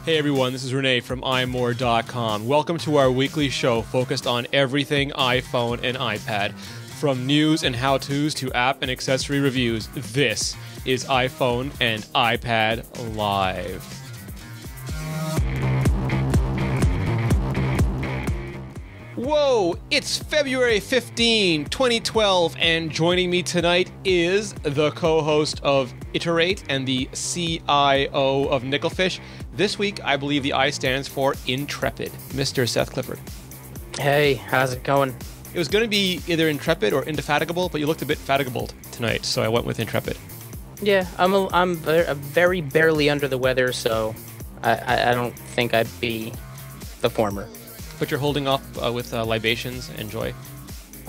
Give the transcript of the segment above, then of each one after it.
Hey everyone, this is Renee from imore.com. Welcome to our weekly show focused on everything iPhone and iPad. From news and how-tos to app and accessory reviews, this is iPhone and iPad Live. Whoa, it's February 15, 2012, and joining me tonight is the co-host of Iterate and the CIO of Nickelfish. This week, I believe the I stands for Intrepid, Mr. Seth Clifford. Hey, how's it going? It was going to be either Intrepid or Indefatigable, but you looked a bit fatigable tonight, so I went with Intrepid. Yeah, I'm very barely under the weather, so I don't think I'd be the former. But you're holding up with libations and joy.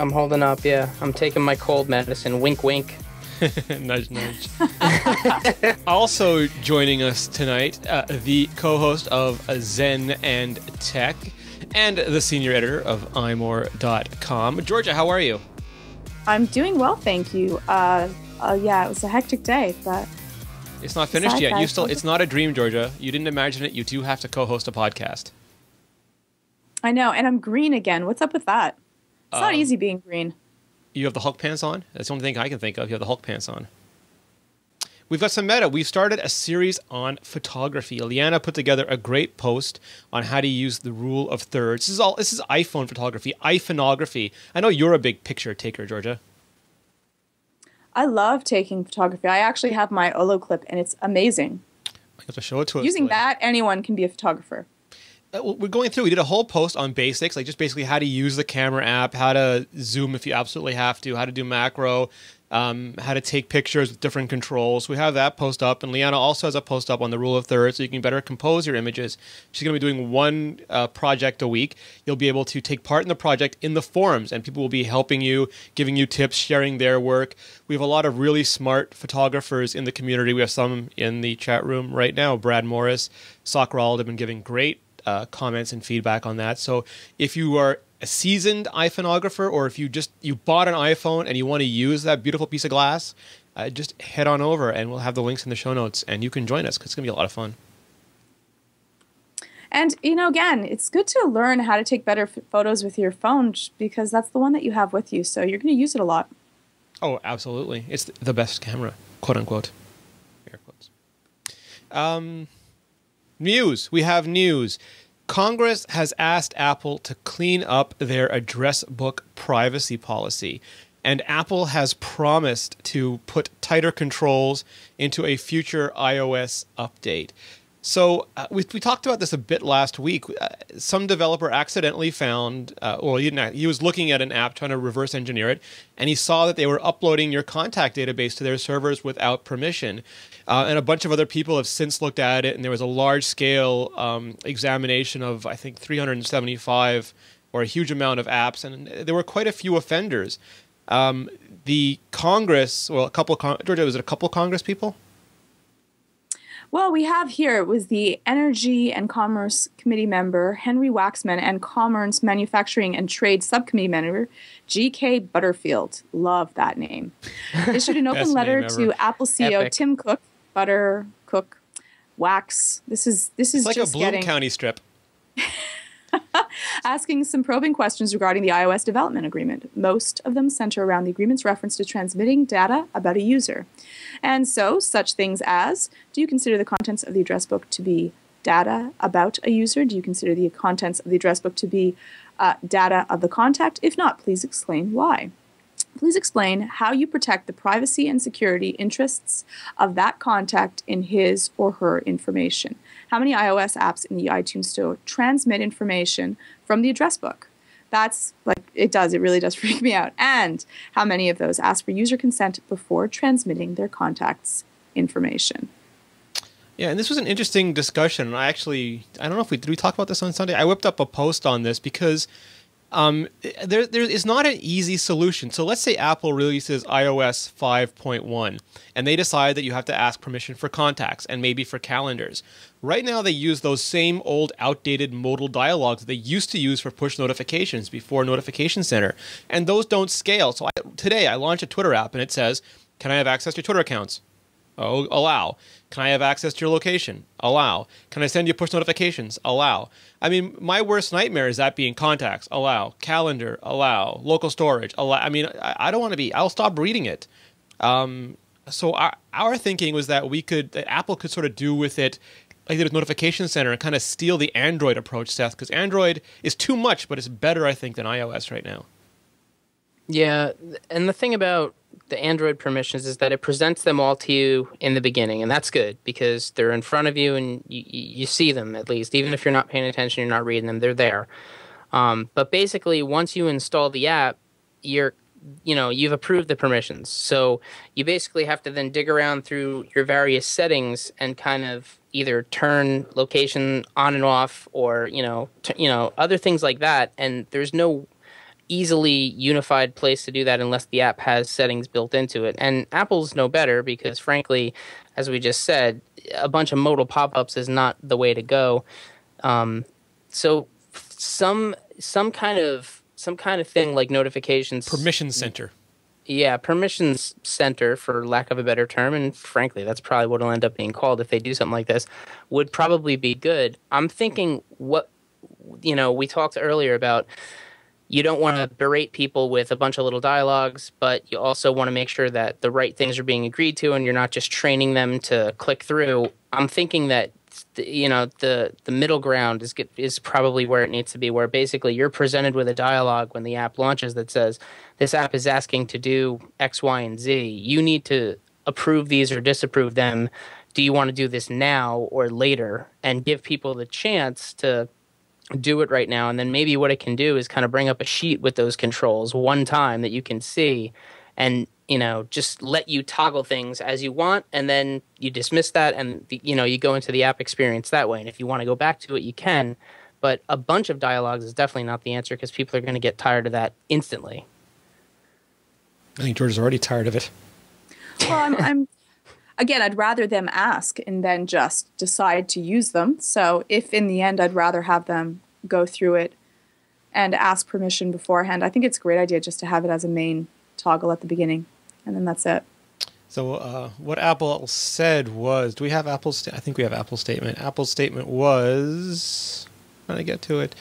I'm holding up, yeah. I'm taking my cold medicine. Wink, wink. Nudge, nudge. Also joining us tonight, the co-host of Zen and Tech and the senior editor of imore.com. Georgia, how are you? I'm doing well, thank you. Yeah, it was a hectic day, but it's not finished yet. It's not a dream, Georgia. You didn't imagine it. You do have to co-host a podcast. I know, and I'm green again. What's up with that? It's not easy being green. You have the Hulk pants on? That's the only thing I can think of. You have the Hulk pants on. We've got some meta. We've started a series on photography. Liana put together a great post on how to use the rule of thirds. This is iPhone photography, iPhoneography. I know you're a big picture taker, Georgia. I love taking photography. I actually have my Olo clip, and it's amazing. I have to show it to us. Using that, anyone can be a photographer. We're going through. We did a whole post on basics, like just basically how to use the camera app, how to zoom if you absolutely have to, how to do macro, how to take pictures with different controls. We have that post up, and Liana also has a post up on the rule of thirds, so you can better compose your images. She's going to be doing one project a week. You'll be able to take part in the project in the forums, and people will be helping you, giving you tips, sharing their work. We have a lot of really smart photographers in the community. We have some in the chat room right now. Brad Morris, Sokral have been giving great comments and feedback on that. So if you are a seasoned iPhoneographer, or if you bought an iPhone and you want to use that beautiful piece of glass, just head on over and we'll have the links in the show notes and you can join us because it's going to be a lot of fun. And, again, it's good to learn how to take better photos with your phone because that's the one that you have with you. So you're going to use it a lot. Oh, absolutely. It's the best camera, quote unquote. Air quotes. News. We have news. Congress has asked Apple to clean up their address book privacy policy, and Apple has promised to put tighter controls into a future iOS update. So we talked about this a bit last week. Some developer accidentally found, he was looking at an app trying to reverse engineer it, and he saw that they were uploading your contact database to their servers without permission. And a bunch of other people have since looked at it, and there was a large-scale examination of, I think, 375 or a huge amount of apps, and there were quite a few offenders. The Congress, Georgia, was it a couple Congress people? Well, we have here, it was the Energy and Commerce Committee member, Henry Waxman, and Commerce Manufacturing and Trade Subcommittee member, G.K. Butterfield. Love that name. Issued an open letter to Apple CEO Epic. Tim Cook, Wax. This is like just a Bloom County strip. asking some probing questions regarding the iOS development agreement. Most of them center around the agreement's reference to transmitting data about a user. And so, such things as, do you consider the contents of the address book to be data about a user? Do you consider the contents of the address book to be data of the contact? If not, please explain why. Please explain how you protect the privacy and security interests of that contact in his or her information. How many iOS apps in the iTunes Store transmit information from the address book? It really does freak me out. And how many of those ask for user consent before transmitting their contacts' information? Yeah, and this was an interesting discussion. I don't know if did we talk about this on Sunday? I whipped up a post on this because there is not an easy solution. So let's say Apple releases iOS 5.1 and they decide that you have to ask permission for contacts and maybe for calendars. Right now they use those same old outdated modal dialogues they used to use for push notifications before Notification Center, and those don't scale. So today I launched a Twitter app and it says, can I have access to Twitter accounts? Oh, allow. Can I have access to your location? Allow. Can I send you push notifications? Allow. I mean, my worst nightmare is that being contacts. Allow. Calendar. Allow. Local storage. Allow. I mean, I don't want to be. I'll stop reading it. So our thinking was that that Apple could sort of do with it like they did with Notification Center and kind of steal the Android approach, Seth, because Android is too much, but it's better, I think, than iOS right now. Yeah, and the thing about the Android permissions is that it presents them all to you in the beginning, and that's good because they're in front of you and you see them at least. Even if you're not paying attention, you're not reading them, they're there. But basically, once you install the app, you've approved the permissions. So you basically have to then dig around through your various settings and kind of either turn location on and off or, other things like that. And there's no easily unified place to do that unless the app has settings built into it. And Apple's no better because, frankly, as we just said, a bunch of modal pop-ups is not the way to go. So some kind of thing like notifications. Permission center. Yeah, permissions center, for lack of a better term, and frankly, that's probably what it'll end up being called if they do something like this, would probably be good. I'm thinking we talked earlier about you don't want to berate people with a bunch of little dialogues, but you also want to make sure that the right things are being agreed to and you're not just training them to click through. I'm thinking that the middle ground is probably where it needs to be, where basically you're presented with a dialogue when the app launches that says, this app is asking to do X, Y, and Z. You need to approve these or disapprove them. Do you want to do this now or later? And give people the chance to do it right now. And then maybe what it can do is kind of bring up a sheet with those controls one time that you can see and just let you toggle things as you want, and then you dismiss that, and you go into the app experience that way. And if you want to go back to it, you can. But a bunch of dialogues is definitely not the answer because people are going to get tired of that instantly. I think George is already tired of it. Well, again, I'd rather them ask and then just decide to use them. So if in the end I'd rather have them go through it and ask permission beforehand, I think it's a great idea just to have it as a main toggle at the beginning. And then that's it. So what Apple said was, do we have Apple's? I think we have Apple's statement. Apple's statement was, trying to get to it,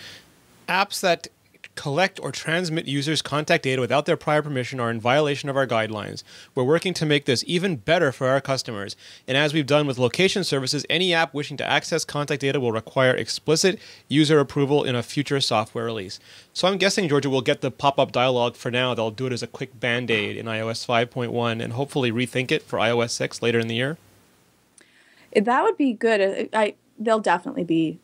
apps that collect or transmit users' contact data without their prior permission are in violation of our guidelines. We're working to make this even better for our customers. And as we've done with location services, any app wishing to access contact data will require explicit user approval in a future software release. So I'm guessing, Georgia, will get the pop-up dialog for now. They'll do it as a quick Band-Aid in iOS 5.1 and hopefully rethink it for iOS 6 later in the year. That would be good. They'll definitely be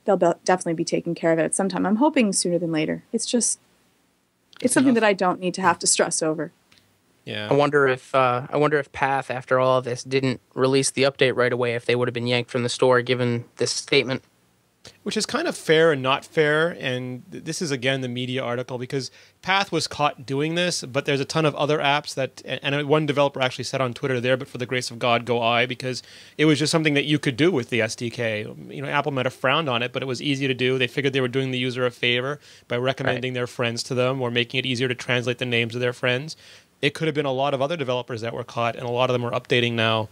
taking care of it at some time. I'm hoping sooner than later. It's something that I don't need to have to stress over. Yeah. I wonder if Path, after all of this, didn't release the update right away, if they would have been yanked from the store given this statement. Which is kind of fair and not fair, and this is, again, the media article, because Path was caught doing this, but there's a ton of other apps that, and one developer actually said on Twitter there, but for the grace of God, go I, because it was just something that you could do with the SDK. Apple might have frowned on it, but it was easy to do. They figured they were doing the user a favor by recommending their friends to them or making it easier to translate the names of their friends. It could have been a lot of other developers that were caught, and a lot of them are updating now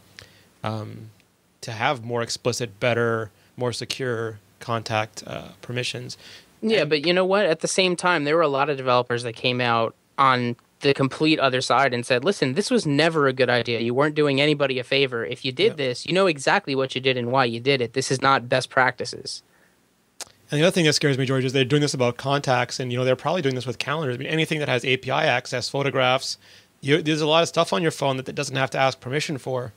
to have more explicit, better, more secure contact permissions. Yeah, but you know what? At the same time, there were a lot of developers that came out on the complete other side and said, listen, this was never a good idea. You weren't doing anybody a favor. If you did this, you know exactly what you did and why you did it. This is not best practices. And the other thing that scares me, George, is they're doing this about contacts, and they're probably doing this with calendars. I mean, anything that has API access, photographs, there's a lot of stuff on your phone that doesn't have to ask permission for.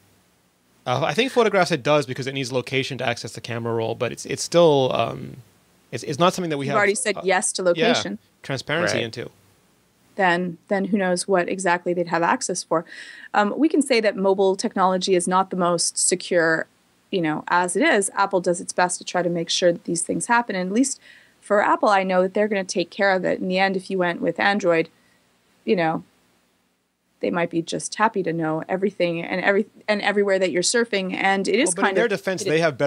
I think photographs it does because it needs location to access the camera roll, but it's still it's not something that we have. You've already said yes to location. Transparency into. Then who knows what exactly they'd have access for. We can say that mobile technology is not the most secure, as it is. Apple does its best to try to make sure that these things happen. And at least for Apple, I know that they're going to take care of it. In the end, if you went with Android, they might be just happy to know everything and everywhere that you're surfing, and it is but in their defense, they have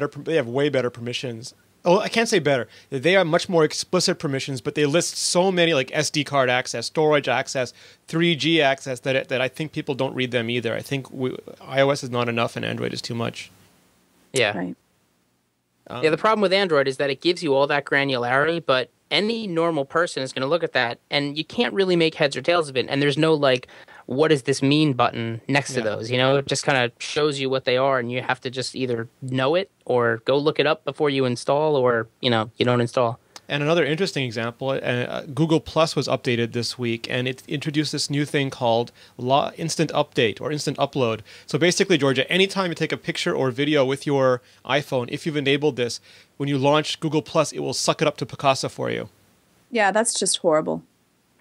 way better permissions Oh, I can't say better. They are much more explicit permissions, but they list so many like SD card access, storage access, 3G access that I think people don't read them either. I think iOS is not enough and Android is too much. Yeah. Right. Yeah, the problem with Android is that it gives you all that granularity, but any normal person is going to look at that, and you can't really make heads or tails of it. And there's no like, what does this mean button next to those? You know, it just kind of shows you what they are, and you have to just either know it or go look it up before you install, or you don't install. And another interesting example, Google Plus was updated this week, and it introduced this new thing called Instant Update or Instant Upload. So basically, Georgia, anytime you take a picture or video with your iPhone, if you've enabled this, when you launch Google Plus, it will suck it up to Picasa for you. Yeah, that's just horrible.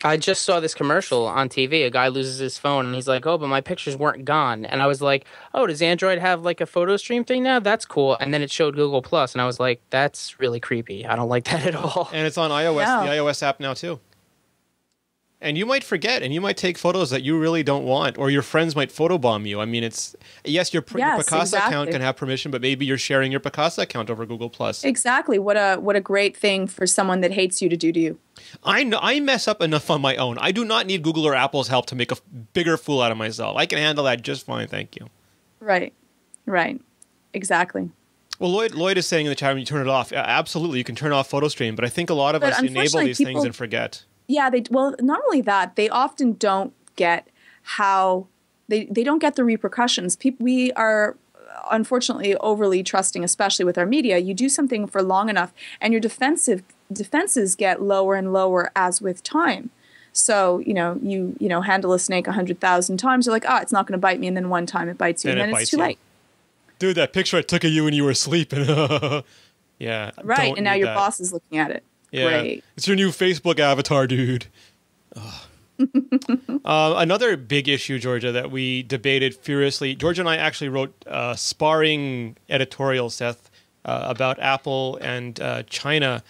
I just saw this commercial on TV. A guy loses his phone, and he's like, "Oh, but my pictures weren't gone." And I was like, "Oh, does Android have like a photo stream thing now? That's cool." And then it showed Google Plus, and I was like, "That's really creepy. I don't like that at all." And it's on iOS, the iOS app now too. And you might forget, and you might take photos that you really don't want, or your friends might photobomb you. I mean, your Picasa account can have permission, but maybe you're sharing your Picasa account over Google Plus. Exactly. What a great thing for someone that hates you to do to you. I mess up enough on my own. I do not need Google or Apple's help to make a bigger fool out of myself. I can handle that just fine, thank you. Right. Exactly. Well, Lloyd is saying in the chat when you turn it off, absolutely, you can turn off PhotoStream, but I think a lot of us enable these things and forget. Yeah, not only that, they often don't get how they don't get the repercussions. We are unfortunately overly trusting, especially with our media. You do something for long enough, and your defenses get lower and lower as with time. So you handle a snake 100,000 times. You're like, it's not going to bite me, and then one time it bites you, and then it's too late. Dude, that picture I took of you when you were sleeping. Yeah. Right, and now your boss is looking at it. Yeah, Great. It's your new Facebook avatar, dude. Another big issue, Georgia, that we debated furiously. Georgia and I actually wrote sparring editorial, Seth, about Apple and China.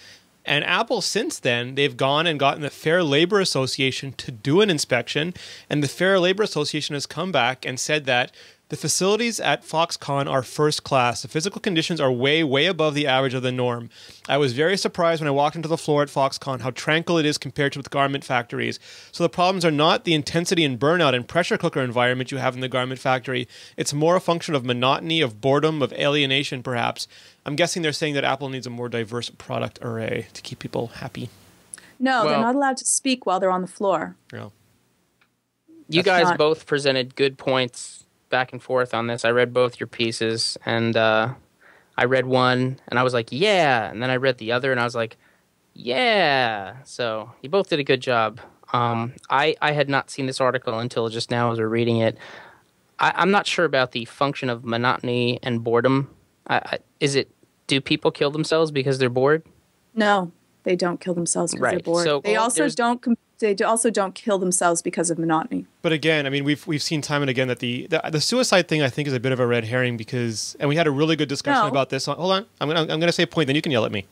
And Apple, since then, they've gone and gotten the Fair Labor Association to do an inspection. And the Fair Labor Association has come back and said that the facilities at Foxconn are first class. The physical conditions are way, way above the average of the norm. I was very surprised when I walked into the floor at Foxconn how tranquil it is compared to with garment factories. So the problems are not the intensity and burnout and pressure cooker environment you have in the garment factory. It's more a function of monotony, of boredom, of alienation, perhaps. I'm guessing they're saying that Apple needs a more diverse product array to keep people happy. No, they're not allowed to speak while they're on the floor. No. You guys both presented good points back and forth on this. I read both your pieces, and I read one, and I was like, yeah, and then I read the other, and I was like, yeah. So you both did a good job. I had not seen this article until just now as we're reading it. I'm not sure about the function of monotony and boredom. Do people kill themselves because they're bored? No, they don't kill themselves because they're bored. So, they also don't kill themselves because of monotony. But again, I mean, we've seen time and again that the suicide thing I think is a bit of a red herring and we had a really good discussion about this. Hold on, I'm gonna say a point, then you can yell at me.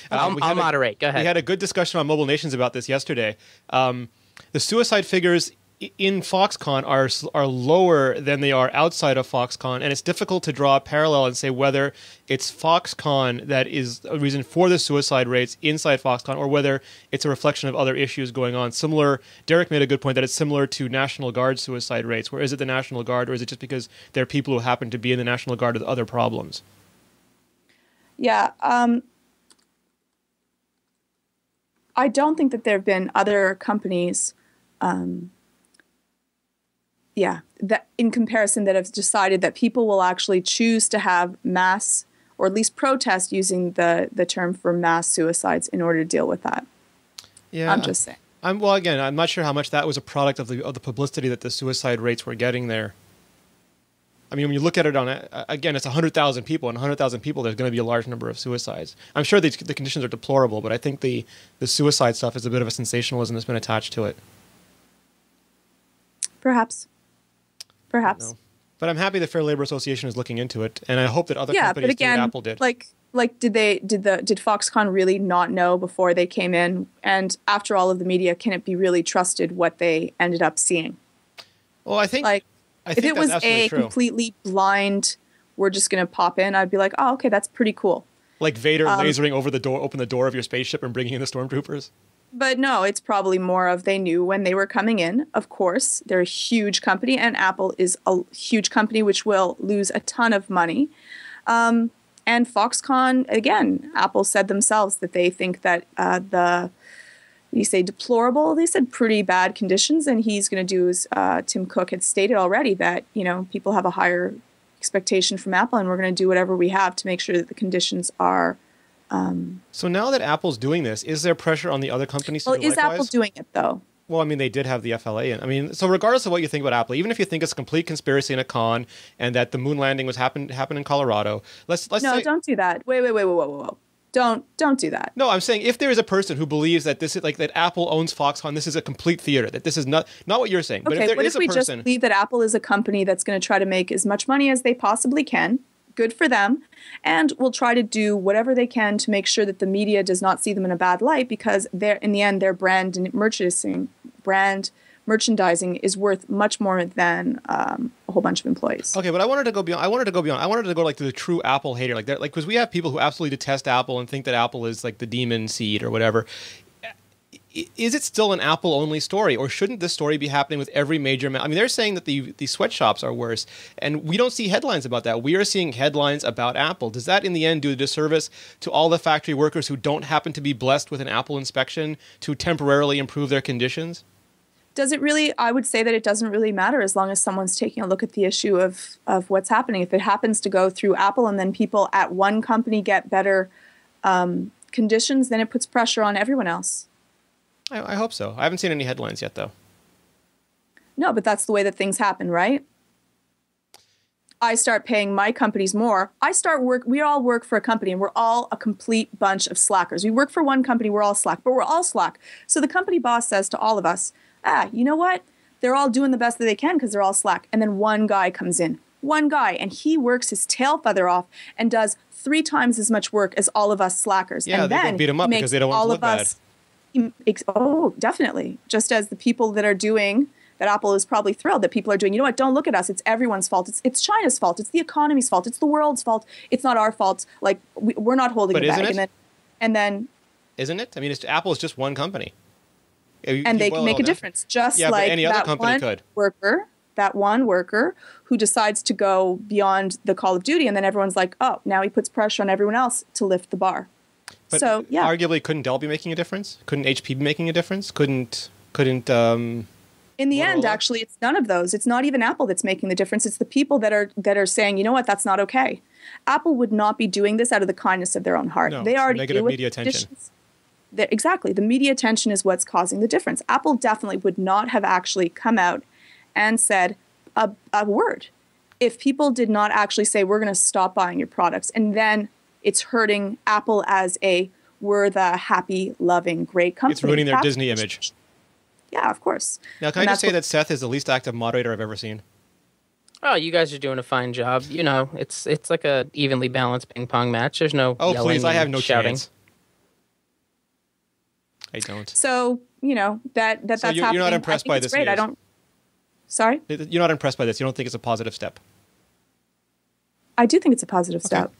I'll moderate. Go ahead. We had a good discussion on Mobile Nations about this yesterday. The suicide figures in Foxconn are lower than they are outside of Foxconn, and it's difficult to draw a parallel and say whether it's Foxconn that is a reason for the suicide rates inside Foxconn or whether it's a reflection of other issues going on. Derek made a good point that it's similar to National Guard suicide rates. Where is it the National Guard, or is it just because there are people who happen to be in the National Guard with other problems? Yeah, I don't think that there have been other companies that in comparison that have decided that people will actually choose to have mass or at least protest using the term for mass suicides in order to deal with that. Yeah, I'm just saying. I'm not sure how much that was a product of the publicity that the suicide rates were getting there. I mean, when you look at it again, it's 100,000 people, and 100,000 people, there's going to be a large number of suicides. I'm sure the conditions are deplorable, but I think the suicide stuff is a bit of a sensationalism that's been attached to it. Perhaps. But I'm happy the Fair Labor Association is looking into it, and I hope that other companies do what Apple did. Like did Foxconn really not know before they came in? And after all of the media, can it be really trusted what they ended up seeing? Well, I think if it was completely blind, we're just going to pop in, I'd be like, oh, okay, that's pretty cool. Like Vader lasering over the door, open the door of your spaceship and bringing in the stormtroopers? But no, it's probably more of they knew when they were coming in. Of course, they're a huge company, and Apple is a huge company which will lose a ton of money. And Foxconn, again, Apple said themselves that they think that you say deplorable, they said pretty bad conditions, and he's going to do as Tim Cook had stated already that, people have a higher expectation from Apple, and we're going to do whatever we have to make sure that the conditions are. So now that Apple's doing this, is there pressure on the other companies to do likewise? Is Apple doing it, though? Well, I mean, they did have the FLA in. I mean, so regardless of what you think about Apple, even if you think it's a complete conspiracy and a con, and that the moon landing was happened in Colorado, let's say, don't do that. Wait, whoa. Don't do that. No, I'm saying if there is a person who believes that this is that Apple owns Foxconn, this is a complete theater, that this is not what you're saying. But okay, if there what is if we a person, just believe that Apple is a company that's going to try to make as much money as they possibly can? Good for them, and will try to do whatever they can to make sure that the media does not see them in a bad light, because in the end, their brand merchandising is worth much more than a whole bunch of employees. Okay, but I wanted to go beyond. I wanted to go like to the true Apple hater, like that, because we have people who absolutely detest Apple and think that Apple is like the demon seed or whatever. Is it still an Apple-only story, or shouldn't this story be happening with every major? I mean, they're saying that the sweatshops are worse, and we don't see headlines about that. We are seeing headlines about Apple. Does that, in the end, do a disservice to all the factory workers who don't happen to be blessed with an Apple inspection to temporarily improve their conditions? Does it really? I would say that it doesn't really matter as long as someone's taking a look at the issue of what's happening. If it happens to go through Apple and then people at one company get better conditions, then it puts pressure on everyone else. I hope so. I haven't seen any headlines yet, though. No, but that's the way that things happen, right? I start paying my companies more. We all work for a company, and we're all a complete bunch of slackers. We work for one company, we're all slack, but we're all slack. So the company boss says to all of us, you know what? They're all doing the best that they can because they're all slack. And then one guy comes in. One guy, and he works his tail feather off and does 3 times as much work as all of us slackers. Yeah, and they then go beat him up because they don't want to look bad. Oh, definitely. Just as the people that are doing that, Apple is probably thrilled that people are doing, you know what, don't look at us. It's everyone's fault. It's China's fault. It's the economy's fault. It's the world's fault. It's not our fault. Like, we're not holding the bag. Isn't it? And then... Isn't it? I mean, Apple is just one company. And they can make a difference. Just like any other company could. That one worker who decides to go beyond the Call of Duty, and then everyone's like, oh, now he puts pressure on everyone else to lift the bar. But so, yeah. Arguably, couldn't Dell be making a difference? Couldn't HP be making a difference? Couldn't in the end, actually, it's none of those. It's not even Apple that's making the difference. It's the people that are saying, you know what, that's not okay. Apple would not be doing this out of the kindness of their own heart. No, they already negative media attention. Exactly. The media attention is what's causing the difference. Apple definitely would not have actually come out and said a word if people did not actually say, we're going to stop buying your products. And then it's hurting Apple as we're the happy, loving, great company. It's ruining their Disney image. Yeah, of course. Now, can I just say that Seth is the least active moderator I've ever seen? Oh, you guys are doing a fine job. You know, it's like a evenly balanced ping pong match. There's no Oh, yelling please, I have no shouting. chance. I don't. So, that's happening. You're not impressed by this great. news? Sorry? You're not impressed by this? You don't think it's a positive step? I do think it's a positive step. Okay.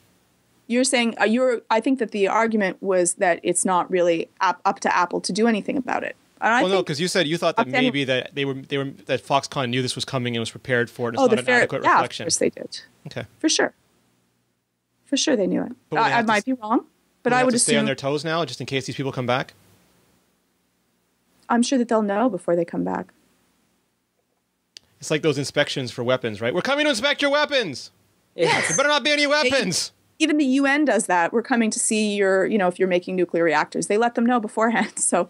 You're saying I think that the argument was that it's not really up to Apple to do anything about it. And no, because you thought that maybe that that Foxconn knew this was coming and was prepared for it. It's not an adequate reflection. Yeah, of course they did. Okay. For sure. For sure they knew it. I might be wrong, but I would assume stay on their toes now, just in case these people come back. I'm sure that they'll know before they come back. It's like those inspections for weapons, right? We're coming to inspect your weapons. Yes. There better not be any weapons. Even the UN does that. We're coming to see if you're making nuclear reactors. They let them know beforehand. So,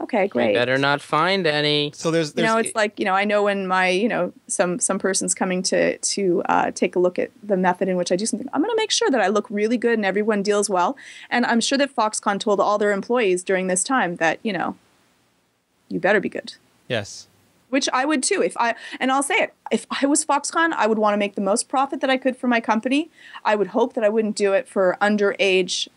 okay, great. You better not find any. So there's it's like, I know when my, some person's coming to take a look at the method in which I do something, I'm going to make sure that I look really good and everyone deals well. And I'm sure that Foxconn told all their employees during this time that, you better be good. Yes. Which I would too. And I'll say it, if I was Foxconn, I would want to make the most profit that I could for my company. I would hope that I wouldn't do it for underage,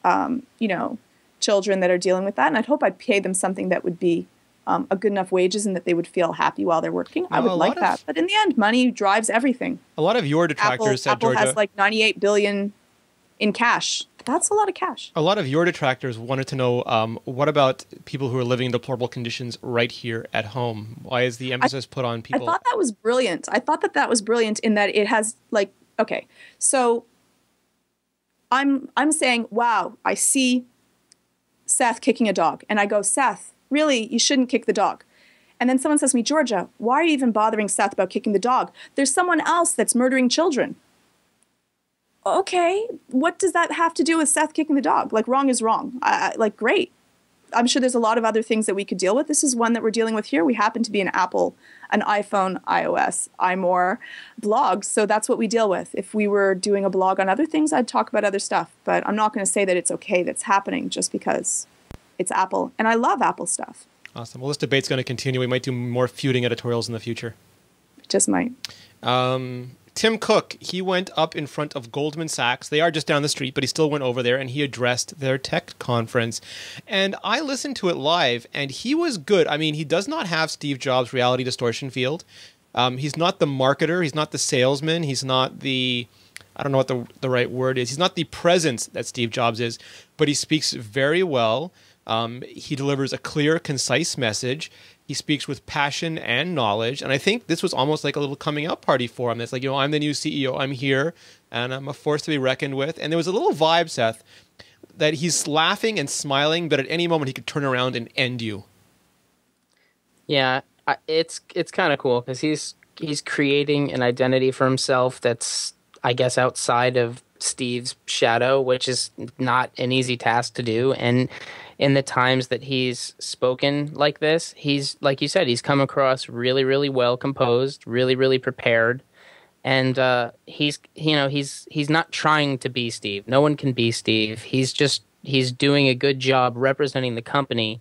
children that are dealing with that. And I'd hope I'd pay them something that would be a good enough wages and that they would feel happy while they're working. I would like that. But in the end, money drives everything. A lot of your detractors said, Apple Georgia, has like $98 billion in cash That's a lot of cash. A lot of your detractors wanted to know, what about people who are living in deplorable conditions right here at home? Why is the emphasis put on people? I thought that was brilliant. I thought that was brilliant in that it has, like, okay, so I'm saying, wow, I see Seth kicking a dog. And I go, Seth, really, you shouldn't kick the dog. And then someone says to me, Georgia, why are you even bothering Seth about kicking the dog? There's someone else that's murdering children. Okay, what does that have to do with Seth kicking the dog? Like, wrong is wrong. Like, great. I'm sure there's a lot of other things that we could deal with. This is one that we're dealing with here. We happen to be an Apple, an iPhone, iOS, iMore blog, so that's what we deal with. If we were doing a blog on other things, I'd talk about other stuff. But I'm not going to say that it's okay that's happening just because it's Apple. And I love Apple stuff. Awesome. Well, this debate's going to continue. We might do more feuding editorials in the future. Just might. Tim Cook, he went up in front of Goldman Sachs. They are just down the street, but he still went over there and he addressed their tech conference. And I listened to it live and he was good. I mean, he does not have Steve Jobs' reality distortion field. He's not the marketer. He's not the salesman. He's not the, I don't know what the right word is. He's not the presence that Steve Jobs is, but he speaks very well. He delivers a clear, concise message. He speaks with passion and knowledge. And I think this was almost like a little coming out party for him. It's like, I'm the new CEO. I'm here and I'm a force to be reckoned with. And there was a little vibe, Seth, that he's laughing and smiling, but at any moment he could turn around and end you. Yeah, it's kind of cool because he's creating an identity for himself that's, I guess, outside of Steve's shadow, which is not an easy task to do. And in the times that he's spoken like this, he's, like you said, he's come across really, really well composed, really, really prepared. And he's not trying to be Steve. No one can be Steve. He's doing a good job representing the company.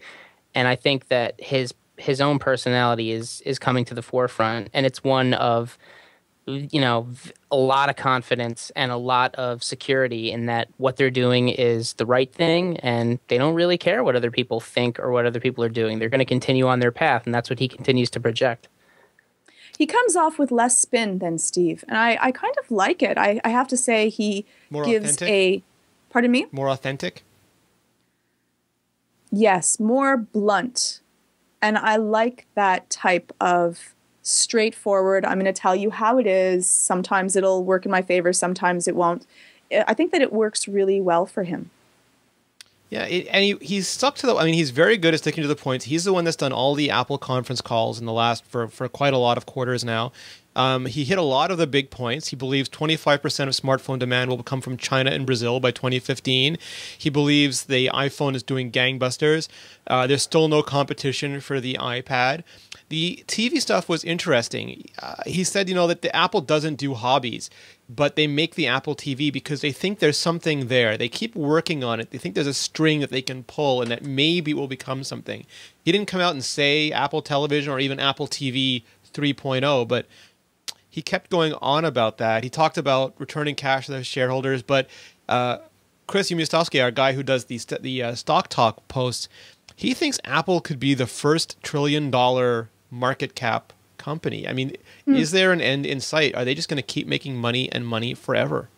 And I think that his own personality is coming to the forefront. And it's one of, a lot of confidence and a lot of security in that what they're doing is the right thing and they don't really care what other people think or what other people are doing. They're going to continue on their path, and that's what he continues to project. He comes off with less spin than Steve, and I kind of like it. I have to say he More gives authentic? Pardon me? More authentic? Yes, more blunt. And I like that type of straightforward, I'm going to tell you how it is. Sometimes it'll work in my favor, sometimes it won't. I think that it works really well for him. Yeah, and he's stuck to he's very good at sticking to the points. He's the one that's done all the Apple conference calls in the last, for quite a lot of quarters now. He hit a lot of the big points. He believes 25% of smartphone demand will come from China and Brazil by 2015. He believes the iPhone is doing gangbusters. There's still no competition for the iPad. The TV stuff was interesting. He said, that the Apple doesn't do hobbies, but they make the Apple TV because they think there's something there. They keep working on it. They think there's a string that they can pull and that maybe it will become something. He didn't come out and say Apple Television or even Apple TV 3.0, but he kept going on about that. He talked about returning cash to the shareholders, but Chris Yumistowski, our guy who does the Stock Talk posts, he thinks Apple could be the first $1 trillion market cap company. I mean, is there an end in sight? Are they just going to keep making money and money forever?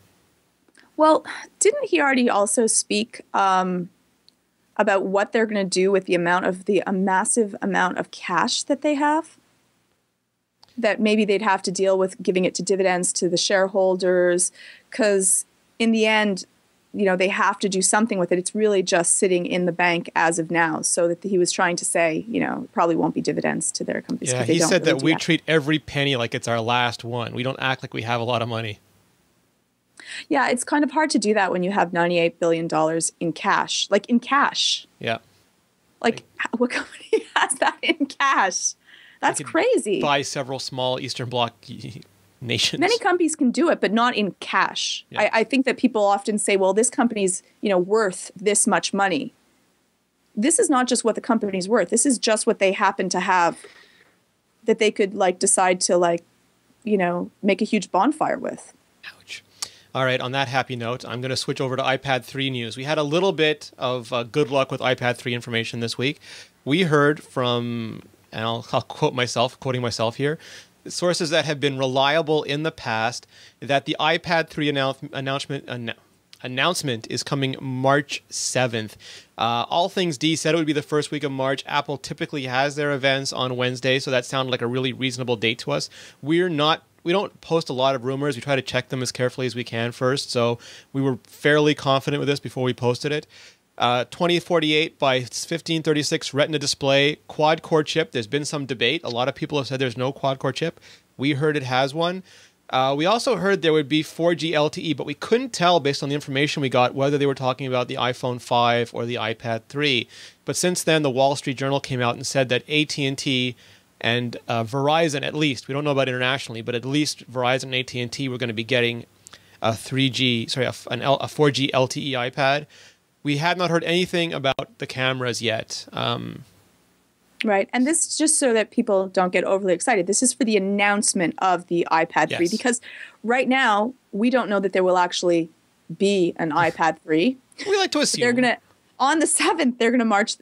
Well, didn't he already also speak about what they're going to do with a massive amount of cash that they have? That maybe they'd have to deal with giving it to dividends to the shareholders, because in the end, they have to do something with it. It's really just sitting in the bank as of now. So that he was trying to say, probably won't be dividends to their companies. Yeah, he said that we treat every penny like it's our last one. We don't act like we have a lot of money. Yeah, it's kind of hard to do that when you have $98 billion in cash. Like, in cash. Yeah. Like what company has that in cash? That's crazy. Buy several small Eastern Bloc nations. Many companies can do it, but not in cash. Yeah. I think that people often say, well, this company's, worth this much money. This is not just what the company's worth. This is just what they happen to have that they could decide to make a huge bonfire with. Ouch. All right, on that happy note, I'm going to switch over to iPad 3 news. We had a little bit of good luck with iPad 3 information this week. We heard from, and I'll quoting myself here, sources that have been reliable in the past, that the iPad 3 announcement announcement is coming March 7th. All Things D said it would be the first week of March. Apple typically has their events on Wednesday, so that sounded like a really reasonable date to us. We don't post a lot of rumors. We try to check them as carefully as we can first, so we were fairly confident with this before we posted it. 2048 by 1536 Retina display, quad-core chip. There's been some debate. A lot of people have said there's no quad-core chip. We heard it has one. We also heard there would be 4G LTE, but we couldn't tell based on the information we got whether they were talking about the iPhone 5 or the iPad 3. But since then, the Wall Street Journal came out and said that AT&T and Verizon, at least, we don't know about internationally, but at least Verizon and AT&T were going to be getting a 4G LTE iPad. We have not heard anything about the cameras yet. Right. And this is just so that people don't get overly excited. This is for the announcement of the iPad 3, because right now we don't know that there will actually be an iPad 3. We like to assume. They're going to, on the 7th, they're going to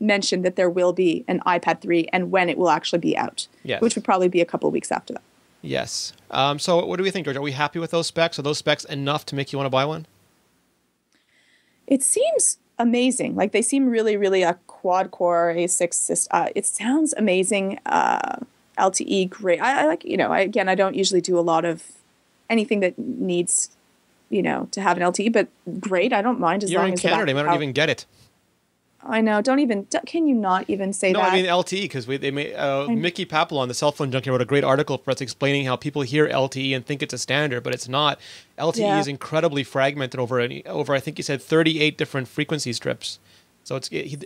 mention that there will be an iPad 3 and when it will actually be out, which would probably be a couple of weeks after that. Yes. So what do we think, George? Are we happy with those specs? Are those specs enough to make you want to buy one? It seems amazing. Like they seem really, really a quad-core A6 system. It sounds amazing. LTE, great. I like, I don't usually do a lot of anything that needs, to have an LTE, but great. I don't mind as long as you're in Canada. They might not even get it. I know. Can you not even say that? No, I mean LTE, because they made Mickey Papillon, the cell phone junkie, wrote a great article for us explaining how people hear LTE and think it's a standard, but it's not. LTE is incredibly fragmented over I think you said 38 different frequency strips. So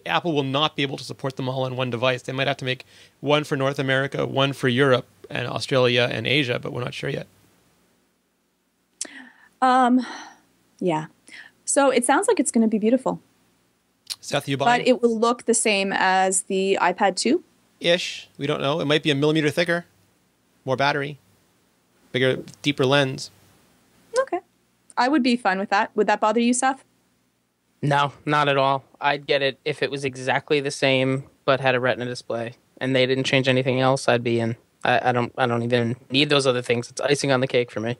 Apple will not be able to support them all on one device. They might have to make one for North America, one for Europe and Australia and Asia, but we're not sure yet. Yeah. So it sounds like it's going to be beautiful. Seth, you buying? But it will look the same as the iPad 2? Ish. We don't know. It might be a millimeter thicker, more battery, bigger, deeper lens. Okay. I would be fine with that. Would that bother you, Seth? No, not at all. I'd get it if it was exactly the same but had a Retina display and they didn't change anything else. I'd be in. I don't even need those other things. It's icing on the cake for me.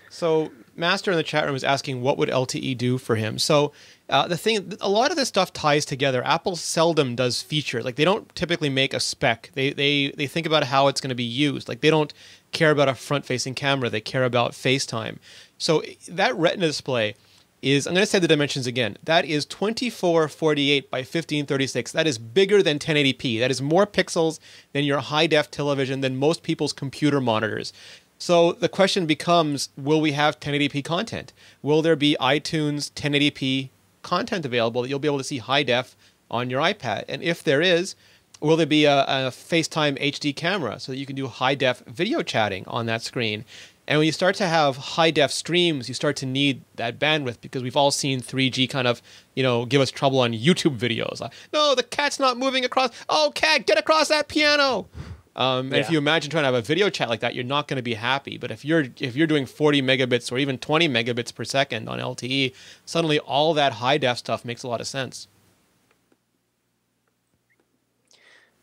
So Master in the chat room is asking what would LTE do for him. So the thing, a lot of this stuff ties together. Apple seldom does feature. Like they don't typically make a spec. They think about how it's going to be used. Like they don't care about a front-facing camera. They care about FaceTime. So that Retina display is, I'm going to say the dimensions again. That is 2448 by 1536. That is bigger than 1080p. That is more pixels than your high-def television, than most people's computer monitors. So the question becomes, will we have 1080p content? Will there be iTunes 1080p content available that you'll be able to see high def on your iPad? And if there is, will there be a FaceTime HD camera so that you can do high def video chatting on that screen? And when you start to have high def streams, you start to need that bandwidth, because we've all seen 3G kind of, give us trouble on YouTube videos. Like, no, the cat's not moving across. Oh, cat, get across that piano. And if you imagine trying to have a video chat like that, you're not going to be happy. But if you're doing 40 megabits or even 20 megabits per second on LTE, suddenly all that high def stuff makes a lot of sense.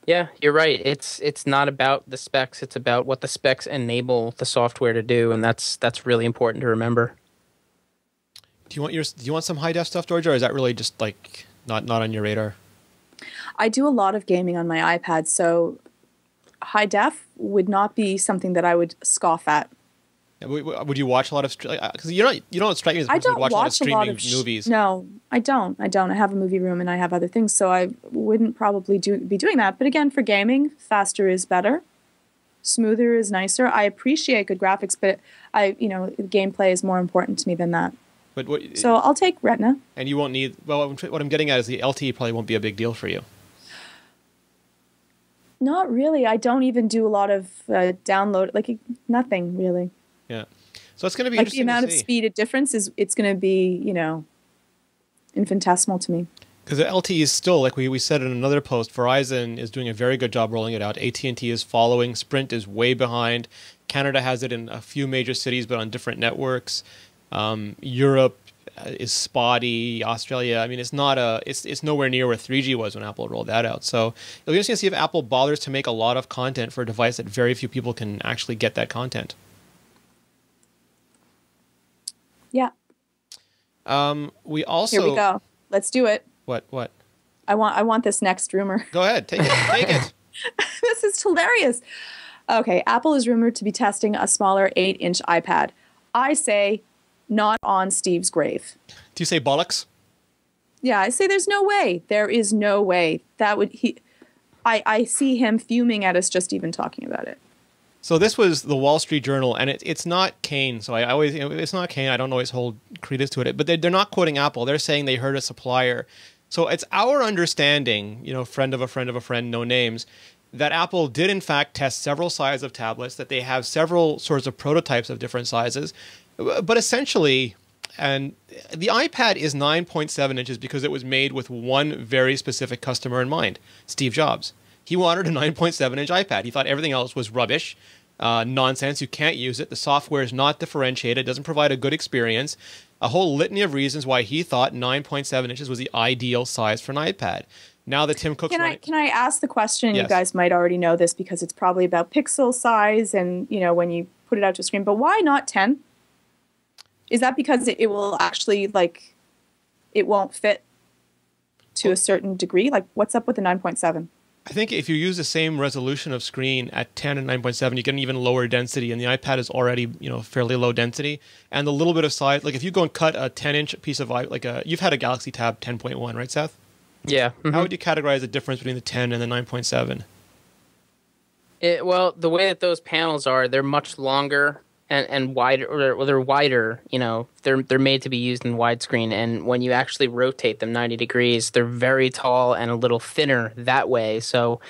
Yeah, you're right. It's not about the specs. It's about what the specs enable the software to do, and that's really important to remember. Do you want some high def stuff, Georgia, or is that really just like not on your radar? I do a lot of gaming on my iPad, so high def would not be something that I would scoff at. Would you watch a lot of because you don't strike me as I don't watch a lot of streaming movies. No, I don't. I have a movie room and I have other things, so I wouldn't probably be doing that. But again, for gaming, faster is better, smoother is nicer. I appreciate good graphics, but gameplay is more important to me than that. So I'll take Retina. And you won't need. Well, what I'm getting at is the LTE probably won't be a big deal for you. Not really. I don't even do a lot of download, nothing really. Yeah. So it's going to be interesting the amount of speed of difference it's going to be, infinitesimal to me. Because the LTE is still, like we said in another post, Verizon is doing a very good job rolling it out. AT&T is following. Sprint is way behind. Canada has it in a few major cities, but on different networks. Europe is spotty. Australia, I mean, it's nowhere near where 3G was when Apple rolled that out. So it'll be interesting to see if Apple bothers to make a lot of content for a device that very few people can actually get that content. Yeah. We also... Here we go. Let's do it. What? I want this next rumor. Go ahead. Take it. Take it. This is hilarious. Okay, Apple is rumored to be testing a smaller 8-inch iPad. I say not on Steve's grave. Do you say bollocks? Yeah, I say there's no way. There is no way. That would... I see him fuming at us just even talking about it. So this was the Wall Street Journal, and it's not Kane. So I always, it's not Kane. I don't always hold credence to it. But they're not quoting Apple. They're saying they heard a supplier. So it's our understanding, friend of a friend of a friend, no names, that Apple did in fact test several sizes of tablets, that they have several sorts of prototypes of different sizes. But essentially, and the iPad is 9.7 inches because it was made with one very specific customer in mind, Steve Jobs. He wanted a 9.7-inch iPad. He thought everything else was rubbish, nonsense. You can't use it. The software is not differentiated. It doesn't provide a good experience. A whole litany of reasons why he thought 9.7 inches was the ideal size for an iPad. Now that Tim Cook's Can I ask the question? Yes. You guys might already know this because it's probably about pixel size and, when you put it out to a screen. But why not 10? Is that because it will actually, it won't fit to a certain degree? What's up with the 9.7? I think if you use the same resolution of screen at 10 and 9.7, you get an even lower density, and the iPad is already, fairly low density. And the little bit of size, if you go and cut a 10-inch piece of, you've had a Galaxy Tab 10.1, right, Seth? Yeah. Mm-hmm. How would you categorize the difference between the 10 and the 9.7? Well, the way that those panels are, they're much longer and wider, or they're wider. They're made to be used in widescreen, and when you actually rotate them 90 degrees, they're very tall and a little thinner that way. So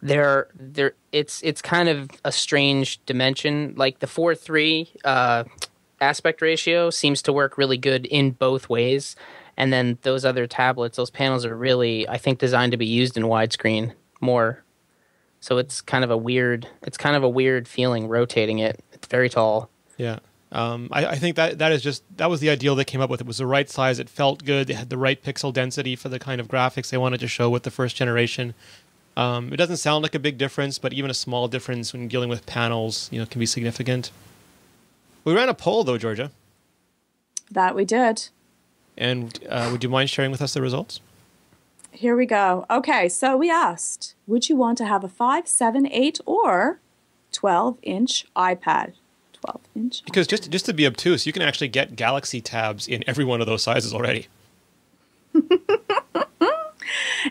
it's kind of a strange dimension. Like the 4:3 aspect ratio seems to work really good in both ways, and then those other tablets, those panels are really, I think, designed to be used in widescreen more. So it's kind of a weird feeling rotating it. It's very tall. Yeah. I think that was the ideal they came up with. It was the right size. It felt good. It had the right pixel density for the kind of graphics they wanted to show with the first generation. It doesn't sound like a big difference, but even a small difference when dealing with panels, can be significant. We ran a poll though, Georgia. That we did. And would you mind sharing with us the results? Here we go. Okay, so we asked, would you want to have a 5, 7, 8, or 12-inch iPad? 12-inch. Because just to be obtuse, you can actually get Galaxy Tabs in every one of those sizes already.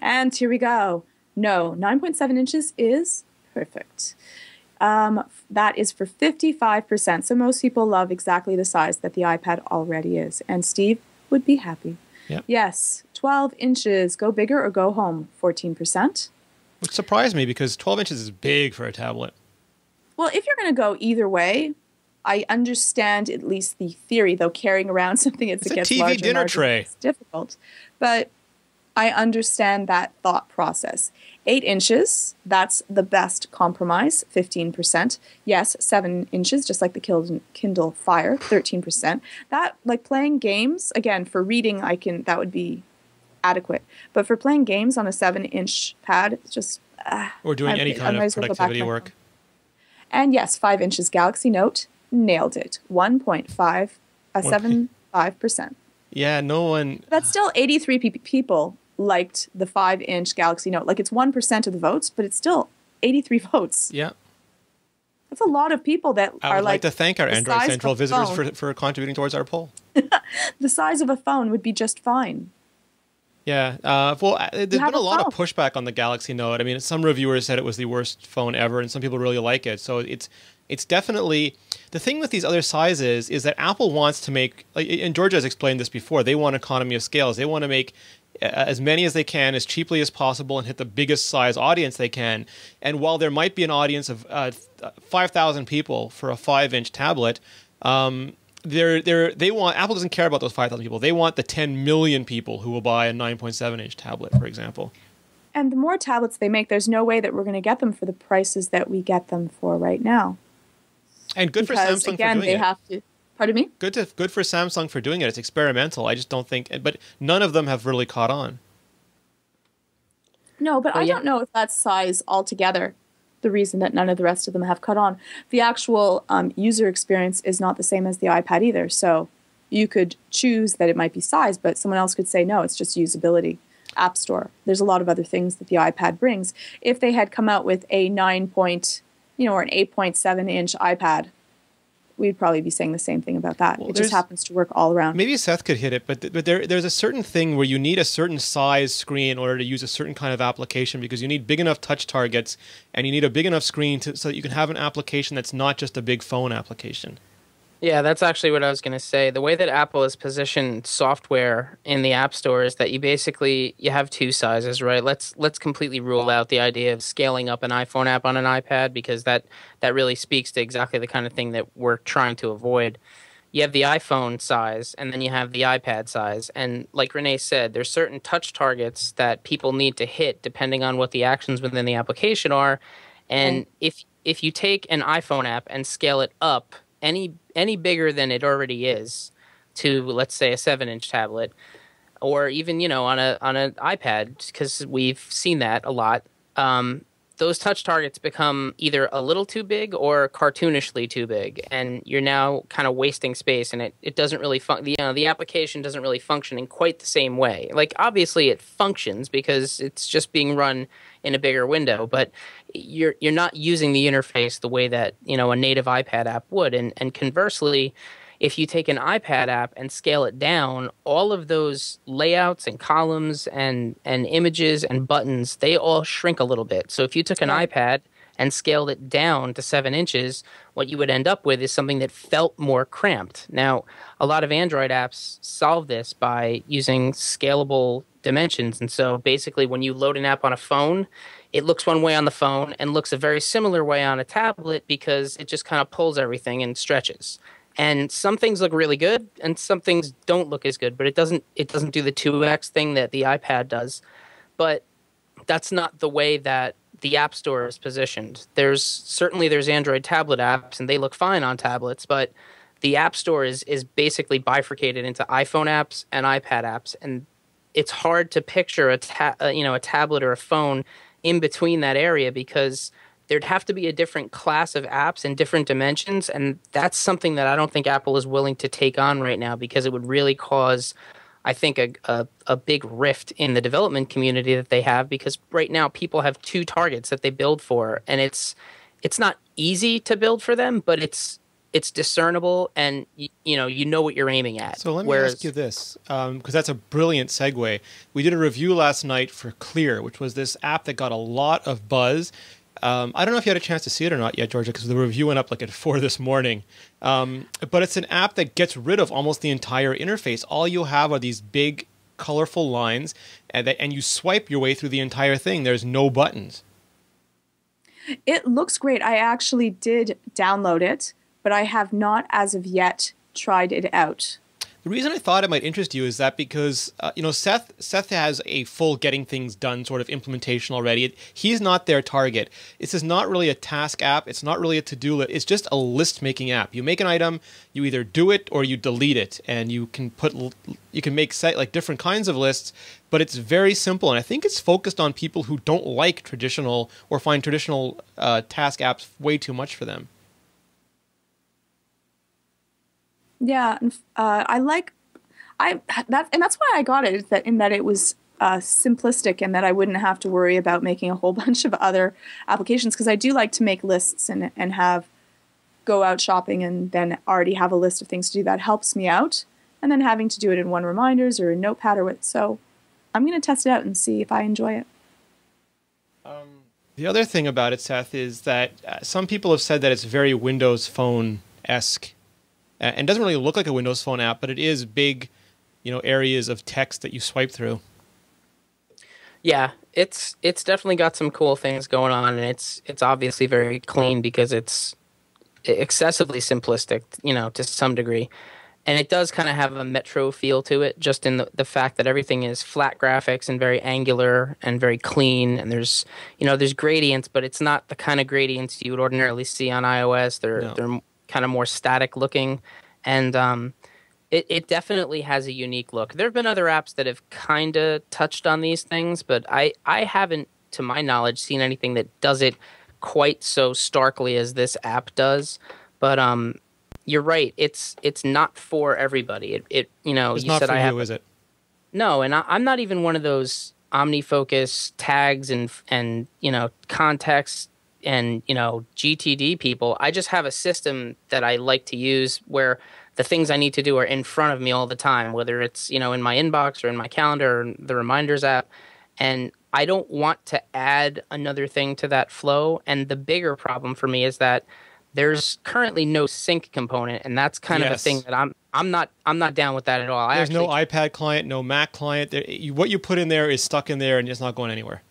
And here we go. No, 9.7 inches is perfect. That is for 55%. So most people love exactly the size that the iPad already is. And Steve would be happy. Yep. Yes, 12 inches. Go bigger or go home. 14%. Which surprised me because 12 inches is big for a tablet. Well, if you're going to go either way, I understand at least the theory, though carrying around something as it gets TV larger and dinner larger tray. is difficult. But I understand that thought process. 8 inches, that's the best compromise, 15%. Yes, 7 inches, just like the Kindle Fire, 13%. That, playing games, again, for reading, that would be adequate. But for playing games on a 7-inch pad, it's just... or doing any kind of productivity work. And yes, 5 inches Galaxy Note, nailed it. 1.75%. Yeah, no one... That's still 83 people liked the 5-inch Galaxy Note. It's 1% of the votes, but it's still 83 votes. Yeah. That's a lot of people that I would like to thank our Android Central visitors for contributing towards our poll. The size of a phone would be just fine. Yeah. There's been a lot of pushback on the Galaxy Note. I mean, some reviewers said it was the worst phone ever, and some people really like it. So it's definitely... The thing with these other sizes is that Apple wants to make... and Georgia has explained this before, they want economy of scales. They want to make as many as they can, as cheaply as possible, and hit the biggest size audience they can. And while there might be an audience of 5,000 people for a 5-inch tablet, Apple doesn't care about those 5,000 people. They want the 10 million people who will buy a 9.7-inch tablet, for example. And the more tablets they make, there's no way that we're going to get them for the prices that we get them for right now. And good for Samsung for doing it. Have to. Pardon me? Good for Samsung for doing it. It's experimental. I just don't think... But none of them have really caught on. No, but I don't know if that's size altogether. The reason that none of the rest of them have caught on. The actual user experience is not the same as the iPad either. So you could choose that it might be size, but someone else could say, no, it's just usability. App Store. There's a lot of other things that the iPad brings. If they had come out with a 9 point, or an 8.7 inch iPad, we'd probably be saying the same thing about that. Well, it just happens to work all around. Maybe Seth could hit it, but there's a certain thing where you need a certain size screen in order to use a certain kind of application, because you need big enough touch targets and you need a big enough screen so that you can have an application that's not just a big phone application. Yeah, that's actually what I was going to say. The way that Apple has positioned software in the App Store is that you have two sizes, right? Let's completely rule out the idea of scaling up an iPhone app on an iPad, because that really speaks to exactly the kind of thing that we're trying to avoid. You have the iPhone size, and then you have the iPad size. And like Renee said, there's certain touch targets that people need to hit depending on what the actions within the application are. And if you take an iPhone app and scale it up any bigger than it already is to, let's say, a 7-inch tablet, or even on an iPad, because we've seen that a lot, those touch targets become either a little too big or cartoonishly too big, and you're now kind of wasting space, and it doesn't really the application doesn't really function in quite the same way. Like, obviously it functions because it's just being run in a bigger window, but you're not using the interface the way that a native iPad app would. And conversely, if you take an iPad app and scale it down, all of those layouts and columns and images and buttons, they all shrink a little bit. So if you took an iPad and scaled it down to 7 inches, what you would end up with is something that felt more cramped. Now, a lot of Android apps solve this by using scalable dimensions. And so basically when you load an app on a phone, it looks one way on the phone and looks a very similar way on a tablet, because it just kind of pulls everything and stretches. And some things look really good and some things don't look as good, but it doesn't do the 2x thing that the iPad does. But that's not the way that the App Store is positioned. There's Android tablet apps and they look fine on tablets, but the App Store is basically bifurcated into iPhone apps and iPad apps, and it's hard to picture a tablet or a phone in between that area, because there'd have to be a different class of apps and different dimensions, and that's something that I don't think Apple is willing to take on right now, because it would really cause, I think, a big rift in the development community that they have, because right now people have two targets that they build for, and it's not easy to build for them, but it's discernible, and you know what you're aiming at. So let me ask you this, because that's a brilliant segue. We did a review last night for Clear, which was this app that got a lot of buzz. I don't know if you had a chance to see it or not yet, Georgia, because the review went up like at 4 this morning. But it's an app that gets rid of almost the entire interface. All you have are these big, colorful lines, and you swipe your way through the entire thing. There's no buttons. It looks great. I actually did download it, but I have not, as of yet, tried it out. The reason I thought it might interest you is that because, Seth has a full getting things done sort of implementation already. He's not their target. This is not really a task app. It's not really a to-do list. It's just a list-making app. You make an item, you either do it or you delete it, and you can make different kinds of lists, but it's very simple. And I think it's focused on people who don't like traditional or find traditional task apps way too much for them. Yeah, that's why I got it. In that it was simplistic, and that I wouldn't have to worry about making a whole bunch of other applications, because I do like to make lists and go out shopping and then already have a list of things to do. That helps me out, and then having to do it in One Reminders or a Notepad or what. So I'm going to test it out and see if I enjoy it. The other thing about it, Seth, is that some people have said that it's very Windows Phone-esque. And doesn't really look like a Windows Phone app, but it is big, areas of text that you swipe through. Yeah, it's definitely got some cool things going on, and it's obviously very clean because it's excessively simplistic, to some degree. And it does kind of have a Metro feel to it, just in the fact that everything is flat graphics and very angular and very clean. And there's gradients, but it's not the kind of gradients you would ordinarily see on iOS. They're kind of more static looking, and it definitely has a unique look. There have been other apps that have kind of touched on these things, but I haven't, to my knowledge, seen anything that does it quite so starkly as this app does. But you're right. It's not for everybody. It you know, It's you not said for I you, have is it? no, and I'm not even one of those OmniFocus tags and you know context and you know GTD people. I just have a system that I like to use where the things I need to do are in front of me all the time, whether it's you know in my inbox or in my calendar or the reminders app, and I don't want to add another thing to that flow. And the bigger problem for me is that there's currently no sync component, and that's kind of a thing Yes. that I'm not down with that at all. There's no iPad client, no Mac client. What you put in there is stuck in there and it's not going anywhere.